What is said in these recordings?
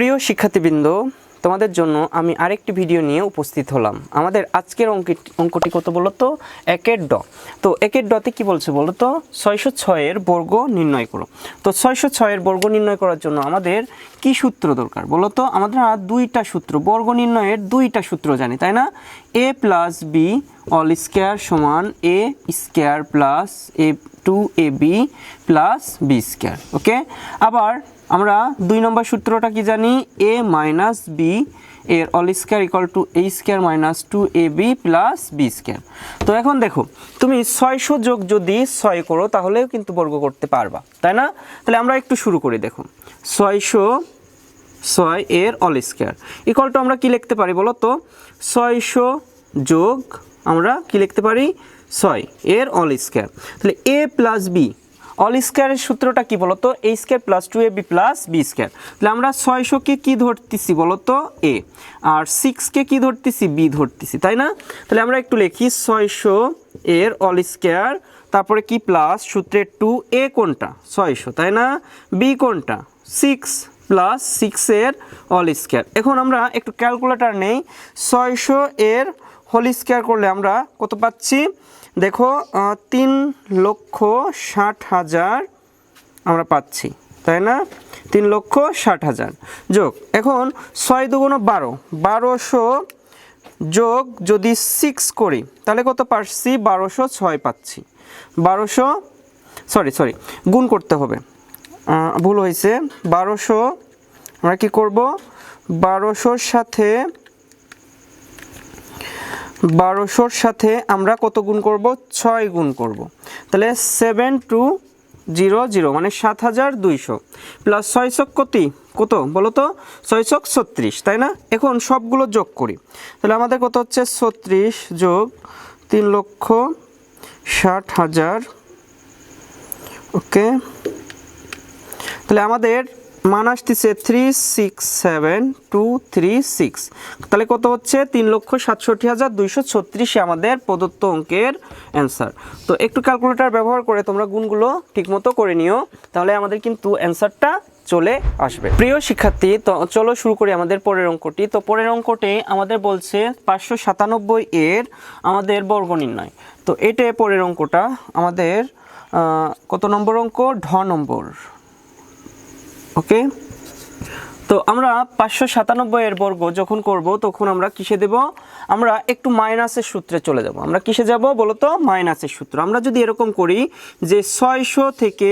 প্রিয় শিক্ষার্থীবৃন্দ, তোমাদের জন্য আমি আরেকটি ভিডিও নিয়ে উপস্থিত হলাম। আমাদের আজকের অঙ্কটি কত বলো তো? একের ড। তো একের ডতে কি বলছে বলো তো? 606 বর্গ নির্ণয় করো। তো 606 বর্গ নির্ণয় করার জন্য আমাদের কি সূত্র দরকার বলো তো? আমরা দুইটা সূত্র, বর্গ নির্ণয়ের দুইটা সূত্র জানি, তাই না? a plus B whole square সমান a square plus a 2ab plus B square. Okay, আবার আমরা দুই নম্বর সূত্রটা কি জানি? a মাইনাস বি এর all square equal to a square minus 2ab plus B square. তো এখন দেখো, তুমি 600 যোগ যদি 6 করো তাহলেও কিন্তু বর্গ করতে পারবা, তাই না? তাহলে আমরা একটু শুরু করি। দেখো, 606 এর অল স্কয়ার ইকুয়াল টু আমরা কি লিখতে পারি বলো তো? 600 যোগ আমরা কি লিখতে পারি? 6 এর অল স্কয়ার। তাহলে a প্লাস বি অল স্কয়ারের সূত্রটা কি বলো তো? a square plus 2ab plus B square. তাহলে আমরা 600কে কি ধরতেছি বলো তো? a, আর 6কে কি ধরতেছি? b ধরতেছি, তাই না? তাহলে আমরা একটু লিখি 600 এর অল স্কয়ার, তারপরে কি প্লাস সূত্রের 2a কোনটা? 600, তাই না? b কোনটা? 6 প্লাস 6 এর অল স্কয়ার। এখন আমরা একটু ক্যালকুলেটর নেই। 600 এর হোল স্কয়ার করলে আমরা কত পাচ্ছি? দেখো, 3,60,000 আমরা পাচ্ছি, তাই না? 3,60,000 যোগ, এখন 6 দুগুণ 12, 1200 যোগ যদি 6 করি তাহলে কত পাচ্ছি? 1206 পাচ্ছি। 1200 সরি গুণ করতে হবে, ভুল হয়েছে। 1200 আমরা কি করব? 1200 সাথে আমরা কত গুণ করব? 6 গুণ করব। তাহলে 7200 মানে 7200 প্লাস 6 কত বলো তো? 6 36, তাই না? এখন সবগুলো যোগ করি, তাহলে আমাদের কত হচ্ছে? 36 যোগ 3,60,000। ওকে, তাহলে আমাদের মান আসতেছে 367,236। তাহলে কত হচ্ছে? 3,67,236 আমাদের প্রদত্ত অঙ্কের অ্যান্সার। তো একটু ক্যালকুলেটর ব্যবহার করে তোমরা গুণগুলো ঠিকমতো করে নিও, তাহলে আমাদের কিন্তু অ্যান্সারটা চলে আসবে। প্রিয় শিক্ষার্থী, তো চলো শুরু করি আমাদের পরের অঙ্কটি। তো পরের অঙ্কটি আমাদের বলছে 597 এর আমাদের বর্গ নির্ণয়। তো এটা পরের অঙ্কটা আমাদের কত নম্বর অঙ্ক? ঢ নম্বর। ওকে, তো আমরা 597 এর বর্গ যখন করব তখন আমরা কিসে দেব? আমরা একটু মাইনাসের সূত্রে চলে যাব। আমরা কিসে যাব বলো তো? মাইনাসের সূত্র। আমরা যদি এরকম করি যে 600 থেকে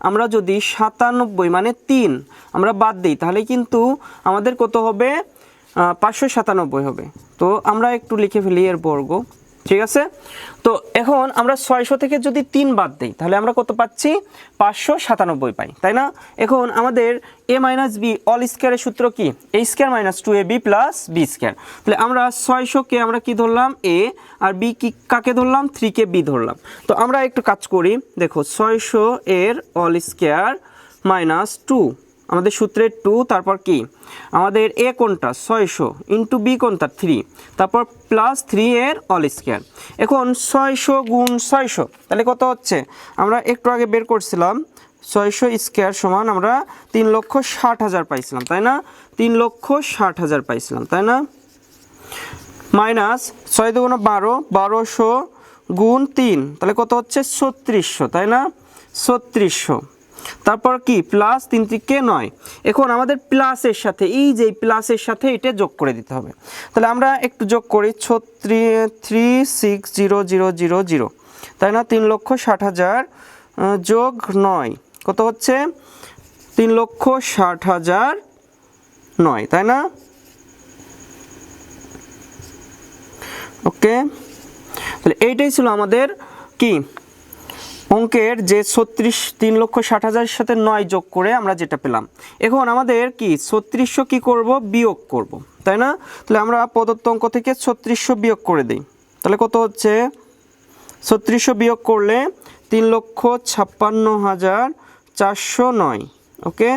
আমরা যদি 97 মানে 3 আমরা বাদ দিই, তাহলে কিন্তু আমাদের কত হবে? 597 হবে। তো আমরা একটু লিখে ফেলি এর বর্গ, ঠিক আছে? তো এখন আমরা 600 থেকে যদি 3 বাদ দিই তাহলে আমরা কত পাচ্ছি? 597 পাই, তাই না? এখন আমাদের a মাইনাস বি অল স্কয়ারের সূত্র কি? a square minus 2ab plus B square. তাহলে আমরা 600কে আমরা কি ধরলাম? a, আর b কি কাকে ধরলাম? 3কে b ধরলাম। তো আমরা একটু কাজ করি। দেখো, 600 এর অল স্কয়ার মাইনাস 2, আমাদের সূত্রের 2, তারপর কি আমাদের a কোনটা? 600 ইন্টু b কোনটা? 3, তারপর প্লাস 3 এর অল স্কয়ার। এখন 600 গুণ 600 তাহলে কত হচ্ছে? আমরা একটু আগে বের করছিলাম 600 স্কয়ার সমান আমরা 3,60,000 পাইছিলাম, তাই না? 3,60,000 পাইছিলাম, তাই না? মাইনাস 6 দুগুণ 12, 1200 গুণ 3 তাহলে কত হচ্ছে? 3600, তাই না? 3600, তারপর কি প্লাস 3 থেকে 9। এখন আমাদের প্লাসের সাথে এই যে প্লাসের সাথে এটা যোগ করে দিতে হবে। তাহলে আমরা একটু যোগ করি, 360000, তাই না? 3,60,000 যোগ 9 কত হচ্ছে? 3,60,009, তাই না? ওকে, তাহলে এইটাই ছিল আমাদের কি অঙ্কের যে 3,60,000 সাথে 9 যোগ করে আমরা যেটা পেলাম। এখন আমাদের কি 3600 কি করব? বিয়োগ করব, তাই না? তাহলে আমরা প্রদত্ত অঙ্ক থেকে 3600 বিয়োগ করে দিই, তাহলে কত হচ্ছে? 3600 বিয়োগ করলে 3,56,409। ওকে,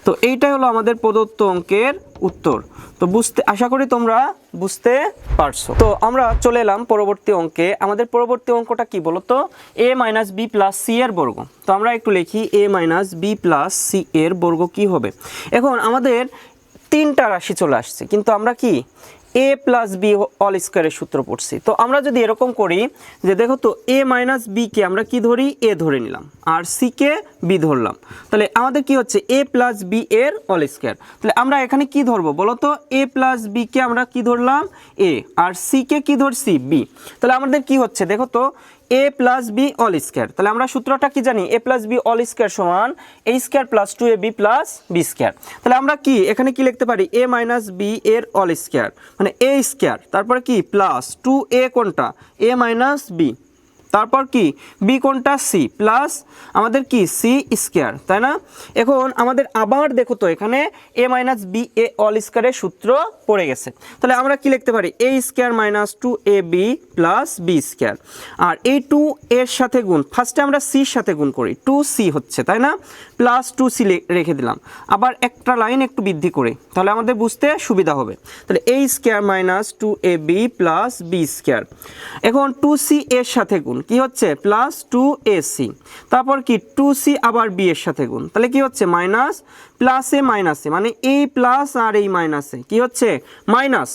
তো এইটাই হলো আমাদের প্রদত্ত অঙ্কের উত্তর। তো আশা করি তোমরা বুঝতে পারছো। তো আমরা চলে এলাম পরবর্তী অঙ্কে। আমাদের পরবর্তী অঙ্কটা কি বলতো? a minus b plus c এর বর্গ। তো আমরা একটু লিখি a minus b plus c এর বর্গ কি হবে। এখন আমাদের তিনটা রাশি চলে আসছে, কিন্তু আমরা কি a প্লাস বি অল স্কোয়ারের সূত্র পড়ছি। তো আমরা যদি এরকম করি যে দেখো তো a মাইনাস বিকে আমরা কি ধরি, a ধরে নিলাম, আর c কে b ধরলাম, তাহলে আমাদের কি হচ্ছে a প্লাস বি এর অল স্কোয়ার। তাহলে আমরা এখানে কি ধরবো বলো তো, a প্লাস বিকে আমরা কি ধরলাম a, আর c কে কি ধরছি b। তাহলে আমাদের কি হচ্ছে দেখো তো a plus B all square. তাহলে আমরা সূত্রটা কি জানি, a plus B all square সমান a square plus 2ab plus b square. তাহলে আমরা কি এখানে কি লিখতে পারি, a মাইনাস বি এর অল স্কোয়ার মানে a স্কোয়ার, তারপরে কি প্লাস 2a কোনটা a মাইনাস বি, তারপর কি বি কোনটা সি, প্লাস আমাদের কি সি স্কোয়ার, তাই না। এখন আমাদের আবার দেখো তো এখানে এ মাইনাস বি এ অল স্কোয়ারের সূত্র পড়ে গেছে। তাহলে আমরা কি লিখতে পারি, A square minus 2ab plus B square, আর এই 2 এর সাথে গুণ, ফার্স্টে আমরা সির সাথে গুণ করি, 2c হচ্ছে তাই না, প্লাস 2c রেখে দিলাম, আবার একটা লাইন একটু বৃদ্ধি করে, তাহলে আমাদের বুঝতে সুবিধা হবে। তাহলে a square minus 2ab plus B square, এখন 2c এর সাথে গুণ কি হচ্ছে প্লাস 2ac, তারপর কি 2c আবার b এর সাথে গুণ, তাহলে কি হচ্ছে মাইনাস প্লাসে মাইনাসে, মানে এই প্লাস আর এই মাইনাসে কি হচ্ছে মাইনাস,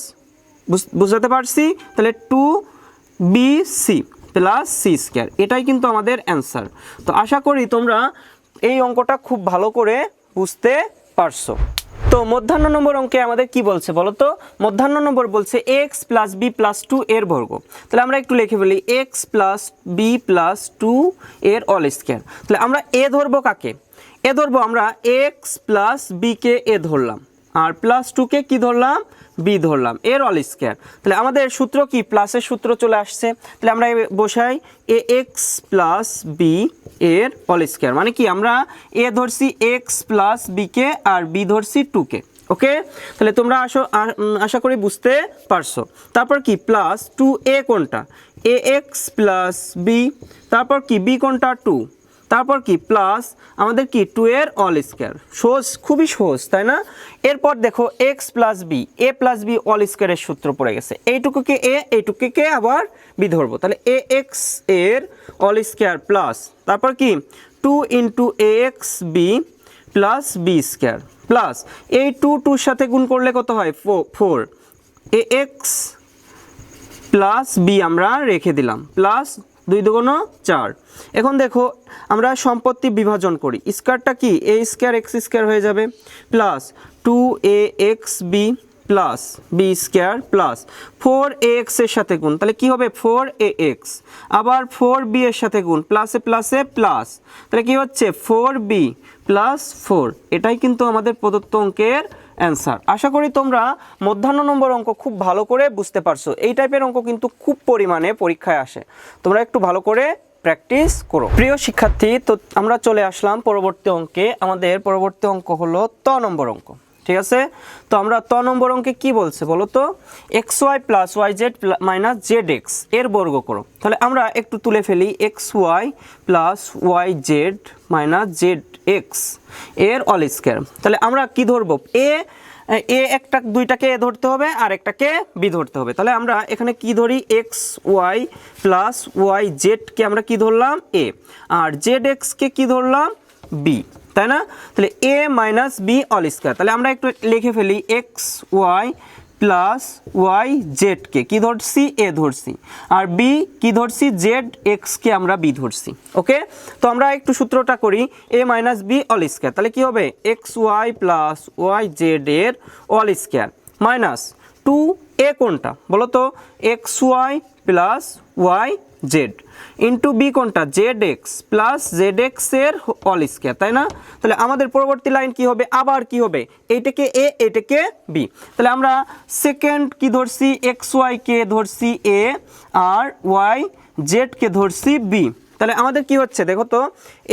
বুঝতে পারছি। তাহলে 2bc প্লাস সি স্কোয়ার, এটাই কিন্তু আমাদের অ্যান্সার। তো আশা করি তোমরা এই অঙ্কটা খুব ভালো করে বুঝতে পারছো। তো মধ্যাহ্ন নম্বর অঙ্কে আমাদের কি বলছে বলো তো, মধ্যাহ্ন নম্বর বলছে x প্লাস বি প্লাস 2 এর বর্গ। তাহলে আমরা একটু লিখে ফেলি x প্লাস বি প্লাস 2 এর অল স্কোয়ার। তাহলে আমরা এ ধরবো কাকে, এ ধরবো আমরা x প্লাস বি কে এ ধরলাম, আর প্লাস 2 কে কি ধরলাম বি ধরলাম, এর অল স্কোয়ার। তাহলে আমাদের সূত্র কি প্লাসের সূত্র চলে আসছে। তাহলে আমরা বসাই এ এক্স প্লাস বি এর অল স্কোয়ার, মানে কি আমরা এ ধরছি এক্স প্লাস বি কে আর বি ধরছি 2 কে। ওকে, তাহলে তোমরা আশা করি বুঝতে পারছো। তারপর কি প্লাস 2a কোনটা এ এক্স প্লাস বি, তারপর কি বি কোনটা 2, তারপর কি প্লাস আমাদের কি 2 এর অল স্কোয়ার। সহজ, খুবই সহজ তাই না। এরপর দেখো x plus B A plus B all স্কোয়ারের সূত্র পড়ে গেছে, এইটুকুকে এ এইটুকুকে আবার বি ধরবো, তাহলে এ এক্স এর অল স্কোয়ার প্লাস তারপর কি 2 into A X B plus B square, plus এই 2 সাথে গুণ করলে কত হয় 4 এ এক্স প্লাস বি আমরা রেখে দিলাম, প্লাস 2 দুগুণ 4। এখন দেখো আমরা সম্পত্তি বিভাজন করি, স্কোয়ারটা কি এ স্কোয়ার এক্স স্কোয়ার হয়ে যাবে, plus 2ax b plus B square plus 4ax এর সাথে গুণ, তাহলে কি হবে 4ax, আবার 4b এর সাথে গুণ, প্লাসে প্লাসে প্লাস, তাহলে কি হচ্ছে 4b প্লাস 4। এটাই কিন্তু আমাদের প্রদত্ত অঙ্কের অ্যান্সার। আশা করি তোমরা মধ্যাহ্ন নম্বর অঙ্ক খুব ভালো করে বুঝতে পারছো। এই টাইপের অঙ্ক কিন্তু খুব পরিমাণে পরীক্ষায় আসে, তোমরা একটু ভালো করে প্র্যাকটিস করো। প্রিয় শিক্ষার্থী, তো আমরা চলে আসলাম পরবর্তী অঙ্কে। আমাদের পরবর্তী অঙ্ক হলো ত নম্বর অঙ্ক, ঠিক আছে। তো আমরা ত নম্বর অঙ্কে কি বলছে বলো তো, x Y plus Y z minus z x এর বর্গ করো। তাহলে আমরা একটু তুলে ফেলি x Y plus Y z minus z x এর অল স্কোয়ার। তাহলে আমরা কি ধরবো, একটা দুইটাকে এ ধরতে হবে আর একটাকে বি ধরতে হবে। তাহলে আমরা এখানে কি ধরি এক্স ওয়াই প্লাস ওয়াই জেডকে আমরা কি ধরলাম এ, আর জেড এক্সকে কি ধরলাম বি, তাই না। তাহলে এ মাইনাস বি অল স্কোয়ার। তাহলে আমরা একটু লিখে ফেলি এক্স ওয়াই প্লাস ওয়াই জেডকে কি ধরছি এ ধরছি, আর বি কি ধরছি জেড এক্সকে আমরা বি ধরছি। ওকে, তো আমরা একটু সূত্রটা করি A minus B all square. তাহলে কি হবে X Y plus Y Z এর অল স্কোয়ার মাইনাস 2a কোনটা বলো তো x Y plus Y Z into B কোনটা Z X plus Z x এর অল স্কোয়ার, তাই না। তাহলে আমাদের পরবর্তী লাইন কি হবে, আবার কি হবে এইটাকে এ এইটাকে বি। তাহলে আমরা সেকেন্ড কি ধরছি এক্স ওয়াই কে ধরছি এ আর ওয়াই জেড কে ধরছি বি। তাহলে আমাদের কি হচ্ছে দেখো তো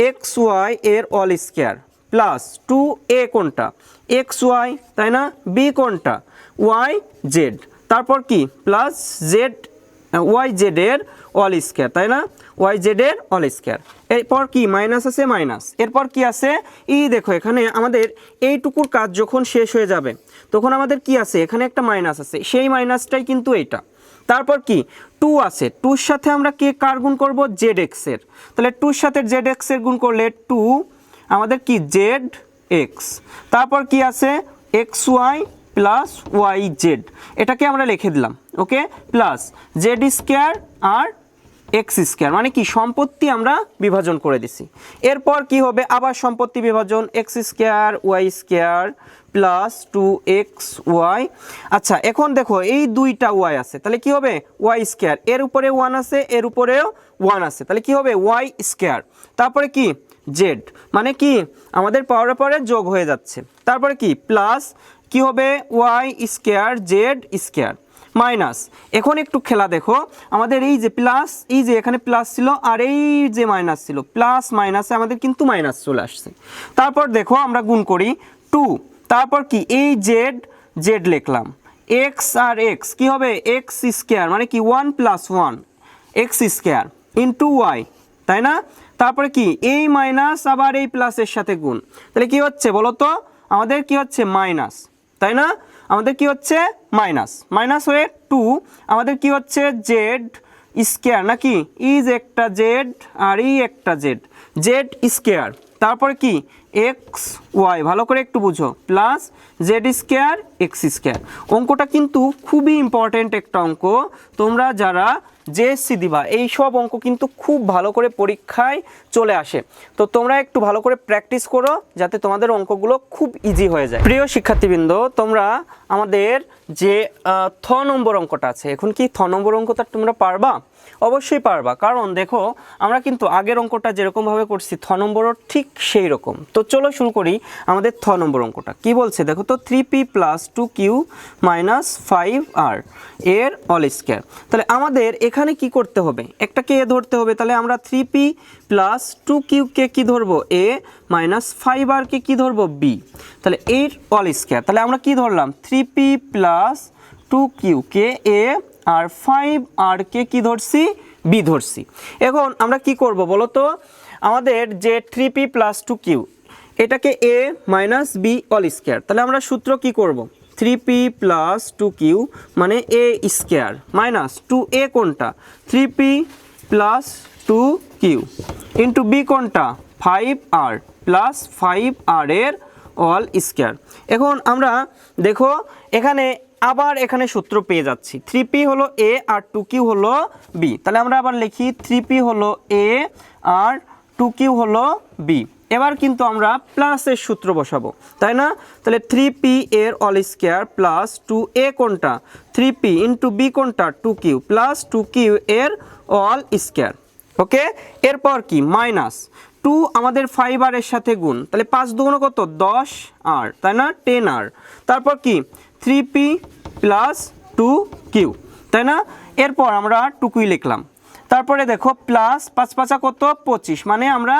এক্স ওয়াই এর অল স্কোয়ার প্লাস 2a কোনটা এক্স ওয়াই, তাই না, বি কোনটা ওয়াই জেড, তারপর কি প্লাস জেড ওয়াই জেড এর অল স্কোয়ার, তাই না, ওয়াই জেড এর অল স্কোয়ার। এরপর কি মাইনাস আছে মাইনাস, এরপর কি আছে এই দেখো এখানে আমাদের এইটুকুর কাজ যখন শেষ হয়ে যাবে তখন আমাদের কি আছে এখানে একটা মাইনাস আছে, সেই মাইনাসটাই কিন্তু এইটা। তারপর কি 2 আছে, 2 সাথে আমরা কে কার গুণ করব জেড এক্স এর। তাহলে 2 সাথে জেড এক্স এর গুণ করলে 2 আমাদের কি জেড এক্স, তারপর কি আছে x Y plus Y z, এটাকে আমরা লিখে দিলাম, ওকে, প্লাস জেড স্কোয়ার আর এক্স স্কোয়ার, মানে কি সম্পত্তি আমরা বিভাজন করে দিছি। এরপর কি হবে, আবার সম্পত্তি বিভাজন, x square y square plus 2x y. আচ্ছা এখন দেখো এই দুইটা ওয়াই আছে, তাহলে কি হবে ওয়াই স্কোয়ার, এর উপরে 1 আছে, এর উপরেও 1 আছে, তাহলে কি হবে ওয়াই স্কোয়ার, তারপরে কি জেড, মানে কি আমাদের পাওয়ার পরে যোগ হয়ে যাচ্ছে, তারপরে কি প্লাস কি হবে y square z square minus, এখন একটু খেলা দেখো, আমাদের এই যে প্লাস, এই যে এখানে প্লাস ছিল আর এই যে মাইনাস ছিল, প্লাস মাইনাসে আমাদের কিন্তু মাইনাস চলে আসছে। তারপর দেখো আমরা গুণ করি 2, তারপর কি এই জেড জেড লিখলাম, এক্স আর এক্স কি হবে এক্স স্কোয়ার, মানে কি 1 + 1 এক্স স্কোয়ার ইন্টু ওয়াই, তাই না, তারপরে কি এই মাইনাস আবার এই প্লাসের সাথে গুণ, তাহলে কি হচ্ছে বলো তো আমাদের কি হচ্ছে মাইনাস, তাই না, আমাদের কি হচ্ছে মাইনাস, মাইনাস হয়ে 2, আমাদের কি হচ্ছে জেড স্কোয়ার, নাকি এই যে একটা জেড আর এই একটা জেড, জেড স্কোয়ার, তারপরে কি এক্স ওয়াই, ভালো করে একটু বুঝো, plus z square x square. অঙ্কটা কিন্তু খুবই ইম্পর্টেন্ট একটা অঙ্ক, তোমরা যারা জেএসসি দিবা এই সব অঙ্ক কিন্তু খুব ভালো করে পরীক্ষায় চলে আসে, তো তোমরা একটু ভালো করে প্র্যাকটিস করো যাতে তোমাদের অঙ্কগুলো খুব ইজি হয়ে যায়। প্রিয় শিক্ষার্থীবৃন্দ, তোমরা আমাদের যে থ নম্বর অঙ্কটা আছে, এখন কি থ নম্বর অঙ্কটা তোমরা পারবা? অবশ্যই পারবা, কারণ দেখো আমরা কিন্তু আগের অঙ্কটা যেরকমভাবে করছি থ নম্বরও ঠিক সেই রকম। তো চলো শুরু করি আমাদের থ নম্বর অঙ্কটা। কি বলছে দেখো তো, 3p + 2q - 5r এর অল স্কোয়ার। তাহলে আমাদের এখানে কি করতে হবে, একটাকে এ ধরতে হবে, তাহলে আমরা 3p + 2q কে কি ধরবো এ, - 5r কে কি ধরবো বি, তাহলে এর অল স্কোয়ার, তাহলে আমরা কি ধরলাম 3p + 2q কে এ আর 5r কে কি ধরছি বি ধরছি। এখন আমরা কি করব বলো তো, আমাদের যে 3p + 2q এটাকে a - b অল স্কোয়ার, তাহলে আমরা সূত্র কি করব 3p + 2q মানে a স্কোয়ার মাইনাস 2a কোনটা 3p + 2q ইন্টু বি কোনটা 5r প্লাস 5r এর অল স্কোয়ার। এখন আমরা দেখো এখানে আবার এখানে সূত্র পেয়ে যাচ্ছি, 3p হলো a আর 2q হলো b, তাহলে আমরা আবার লিখি 3p হলো a আর 2q হলো b। এবার কিন্তু আমরা প্লাসের সূত্র বসাবো, তাই না, তাহলে 3p এর অল স্কোয়ার প্লাস 2a কোনটা 3p ইন্টু b কোনটা 2q প্লাস 2q এর অল স্কোয়ার, ওকে। এরপর কি মাইনাস 2 আমাদের 5r এর সাথে গুণ, তাহলে 5 দুগুণ কত 10r, তাই না 10r, তারপর কি 3p + 2q, তাই না, এরপর আমরা 2q লিখলাম, তারপরে দেখো প্লাস 5 5 কত 25, মানে আমরা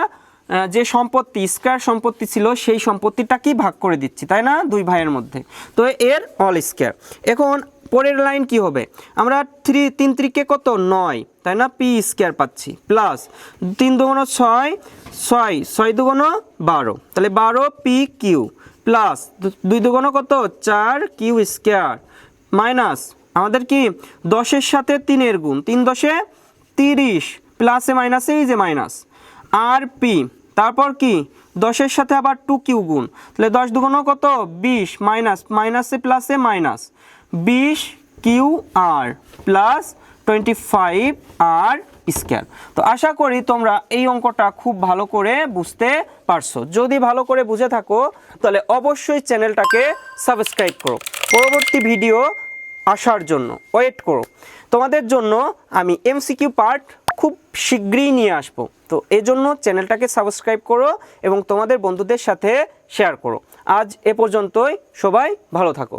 যে সম্পত্তি স্কয়ার সম্পত্তি ছিল সেই সম্পত্তিটাকেই ভাগ করে দিচ্ছি, তাই না দুই ভাইয়ের মধ্যে, তো এর অল স্কয়ার। এখন পরের লাইন কি হবে, আমরা 3 3 কত 9, তাই না পি স্কয়ার পাচ্ছি, প্লাস 3 দুগুণ 6 6 6 দুগুণ 12, তাহলে 12 পি কিউ প্লাস 2 দুগুণ কত 4 কিউ স্কয়ার মাইনাস আমাদের কি 10 এর সাথে 3 এর গুণ 3 10 30 প্লাসে মাইনাসে এই যে মাইনাস আর পি, তারপর কি 10 এর সাথে আবার 2q গুণ, তাহলে 10 দুগুণ কত 20 মাইনাস মাইনাসে প্লাসে মাইনাস 20 কিউ আর প্লাস 25 আর স্কয়ার। তো আশা করি তোমরা এই অঙ্কটা খুব ভালো করে বুঝতে পারছো, যদি ভালো করে বুঝে থাকো তাহলে অবশ্যই চ্যানেলটাকে সাবস্ক্রাইব করো, পরবর্তী ভিডিও আসার জন্য ওয়েট করো। তোমাদের জন্য আমি এমসিকিউ পার্ট খুব শীঘ্রই নিয়ে আসবো, তো এজন্য চ্যানেলটাকে সাবস্ক্রাইব করো এবং তোমাদের বন্ধুদের সাথে শেয়ার করো। আজ এ পর্যন্তই, সবাই ভালো থাকো।